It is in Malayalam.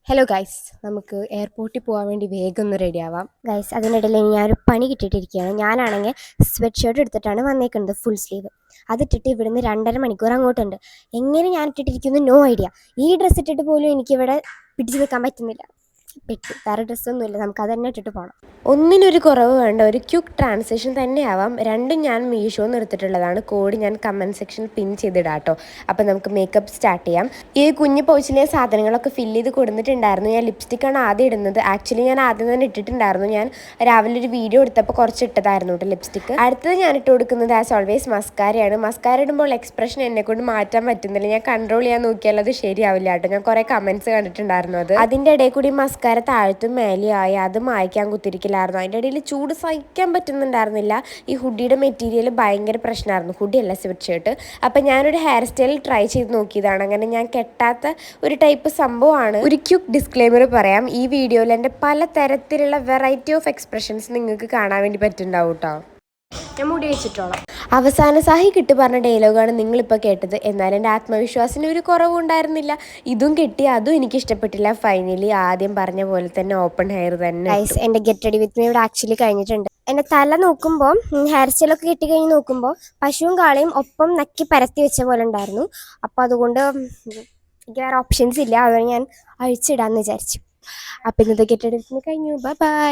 ഹലോ ഗൈസ്, നമുക്ക് എയർപോർട്ടിൽ പോകാൻ വേണ്ടി വേഗം ഒന്ന് റെഡി ആവാം ഗൈസ്. അതിനിടയിൽ ഞാനൊരു പണി കിട്ടിയിട്ടിരിക്കുകയാണ്. ഞാനാണെങ്കിൽ സ്വെറ്റ് ഷർട്ട് എടുത്തിട്ടാണ് വന്നേക്കുന്നത്, ഫുൾ സ്ലീവ്. അതിട്ടിട്ട് ഇവിടുന്ന് 2.5 മണിക്കൂർ അങ്ങോട്ടുണ്ട്. എങ്ങനെ ഞാൻ ഇട്ടിട്ടിരിക്കുന്നു നോ ഐഡിയ. ഈ ഡ്രസ്സ് ഇട്ടിട്ട് പോലും എനിക്കിവിടെ പിടിച്ചു നിൽക്കാൻ പറ്റുന്നില്ല. പെട്ടു. വേറെ ഡ്രസ്സൊന്നുമില്ല, നമുക്ക് അത് തന്നെ ഇട്ടിട്ട് പോകണം. ഒന്നിനൊരു കുറവ് വേണ്ട, ഒരു ക്യുക്ക് ട്രാൻസാക്ഷൻ തന്നെയാവാം. രണ്ടും ഞാൻ മീഷോന്ന് എടുത്തിട്ടുള്ളതാണ്. കോഡ് ഞാൻ കമൻറ്റ് സെക്ഷനിൽ പിൻ ചെയ്തിടാം കേട്ടോ. അപ്പോൾ നമുക്ക് മേക്കപ്പ് സ്റ്റാർട്ട് ചെയ്യാം. ഈ കുഞ്ഞു പൗച്ചിലെ സാധനങ്ങളൊക്കെ ഫില്ല് ചെയ്ത് കൊടുത്തിട്ടുണ്ടായിരുന്നു. ഞാൻ ലിപ്സ്റ്റിക്കാണ് ആദ്യം ഇടുന്നത്. ആക്ച്വലി ഞാൻ ആദ്യം തന്നെ ഇട്ടിട്ടുണ്ടായിരുന്നു. ഞാൻ രാവിലെ ഒരു വീഡിയോ എടുത്തപ്പോൾ കുറച്ച് ഇട്ടതായിരുന്നു കേട്ടോ ലിപ്സ്റ്റിക്ക്. അടുത്തത് ഞാൻ ഇട്ട് കൊടുക്കുന്നത് ആസ് ഓൾവേസ് മസ്കാരയാണ്. മസ്കാര ഇടുമ്പോൾ എക്സ്പ്രഷൻ എന്നെക്കൊണ്ട് മാറ്റാൻ പറ്റുന്നില്ല. ഞാൻ കൺട്രോൾ ചെയ്യാൻ നോക്കിയാൽ അത് ശരിയാവില്ല കേട്ടോ. ഞാൻ കുറേ കമൻറ്റ്സ് കണ്ടിട്ടുണ്ടായിരുന്നു. അതിൻ്റെ ഇടയിൽ കൂടി മസ്കാര താഴത്തും മേലെയായി അത് മായ്ക്കാൻ കുത്തിരിക്കില്ലായിരുന്നു. അതിൻ്റെ ഇടയിൽ ചൂട് സഹിക്കാൻ പറ്റുന്നുണ്ടായിരുന്നില്ല. ഈ ഹുഡിയുടെ മെറ്റീരിയൽ ഭയങ്കര പ്രശ്നമായിരുന്നു. ഹുഡിയല്ല, സ്വെറ്റ് ഷർട്ട്. അപ്പം ഞാനൊരു ഹെയർ സ്റ്റൈൽ ട്രൈ ചെയ്ത് നോക്കിയതാണ്. അങ്ങനെ ഞാൻ കെട്ടാത്ത ഒരു ടൈപ്പ് സംഭവമാണ്. ഒരു ക്യുക്ക് ഡിസ്ക്ലെയിമർ പറയാം, ഈ വീഡിയോയിൽ എൻ്റെ പല തരത്തിലുള്ള വെറൈറ്റി ഓഫ് എക്സ്പ്രഷൻസ് നിങ്ങൾക്ക് കാണാൻ വേണ്ടി പറ്റുന്നുണ്ടാവും കേട്ടോ. ഞാൻ മുടി വെച്ചിട്ടോളാം. അവസാന സാഹി കിട്ടി പറഞ്ഞ ഡയലോഗാണ് നിങ്ങളിപ്പോൾ കേട്ടത്. എന്നാൽ എൻ്റെ ആത്മവിശ്വാസത്തിന് ഒരു കുറവും ഉണ്ടായിരുന്നില്ല. ഇതും കിട്ടി, അതും എനിക്ക് ഇഷ്ടപ്പെട്ടില്ല. ഫൈനലി ആദ്യം പറഞ്ഞ പോലെ തന്നെ ഓപ്പൺ ഹെയർ തന്നെ. എൻ്റെ ഗെറ്റ് റെഡി വിത്ത് മീ ഇവിടെ ആക്ച്വലി കഴിഞ്ഞിട്ടുണ്ട്. എൻ്റെ തല നോക്കുമ്പോൾ ഹെയർ സ്റ്റൈലൊക്കെ കിട്ടി കഴിഞ്ഞ് നോക്കുമ്പോൾ പശുവും കാളയും ഒപ്പം നക്കി പരത്തി വെച്ച പോലെ ഉണ്ടായിരുന്നു. അപ്പോൾ അതുകൊണ്ട് എനിക്ക് വേറെ ഓപ്ഷൻസ് ഇല്ല. അതുകൊണ്ട് ഞാൻ അഴിച്ചിടാമെന്ന് വിചാരിച്ചു. അപ്പോൾ ഇന്നത്തെ ഗെറ്റ് റെഡി വിത്ത് മീ കഴിഞ്ഞു. Bye bye.